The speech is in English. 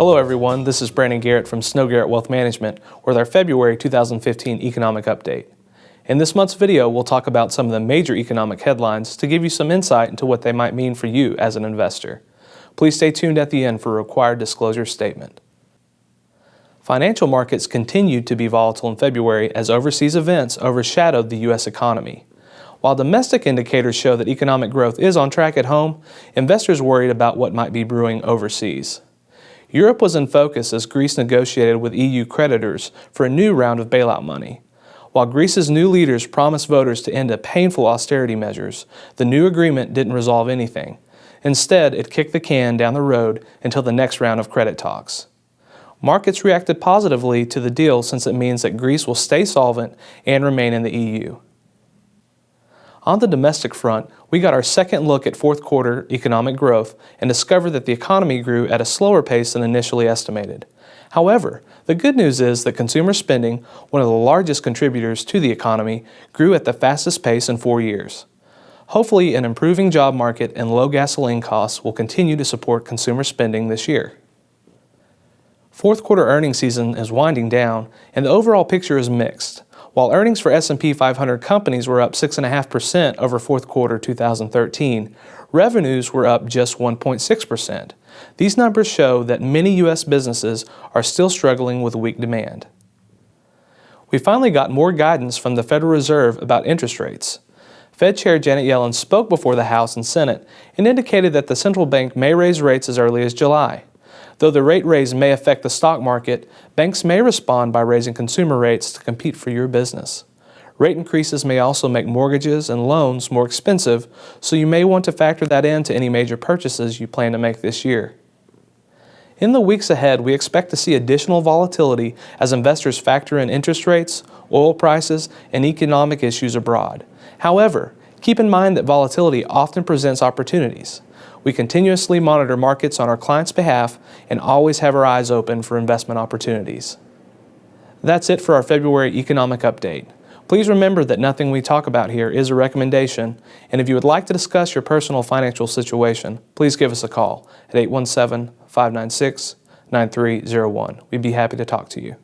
Hello everyone, this is Brandon Garrett from Snow Garrett Wealth Management with our February 2015 Economic Update. In this month's video, we'll talk about some of the major economic headlines to give you some insight into what they might mean for you as an investor. Please stay tuned at the end for a required disclosure statement. Financial markets continued to be volatile in February as overseas events overshadowed the U.S. economy. While domestic indicators show that economic growth is on track at home, investors worried about what might be brewing overseas. Europe was in focus as Greece negotiated with EU creditors for a new round of bailout money. While Greece's new leaders promised voters to end painful austerity measures, the new agreement didn't resolve anything. Instead, it kicked the can down the road until the next round of credit talks. Markets reacted positively to the deal since it means that Greece will stay solvent and remain in the EU. On the domestic front, we got our second look at fourth quarter economic growth and discovered that the economy grew at a slower pace than initially estimated. However, the good news is that consumer spending, one of the largest contributors to the economy, grew at the fastest pace in 4 years. Hopefully, an improving job market and low gasoline costs will continue to support consumer spending this year. Fourth quarter earnings season is winding down, and the overall picture is mixed. While earnings for S&P 500 companies were up 6.5% over fourth quarter 2013, revenues were up just 1.6%. These numbers show that many U.S. businesses are still struggling with weak demand. We finally got more guidance from the Federal Reserve about interest rates. Fed Chair Janet Yellen spoke before the House and Senate and indicated that the central bank may raise rates as early as July. Though the rate raise may affect the stock market, banks may respond by raising consumer rates to compete for your business. Rate increases may also make mortgages and loans more expensive, so you may want to factor that into any major purchases you plan to make this year. In the weeks ahead, we expect to see additional volatility as investors factor in interest rates, oil prices, and economic issues abroad. However, keep in mind that volatility often presents opportunities. We continuously monitor markets on our clients' behalf and always have our eyes open for investment opportunities. That's it for our February economic update. Please remember that nothing we talk about here is a recommendation, and if you would like to discuss your personal financial situation, please give us a call at 817-596-9301. We'd be happy to talk to you.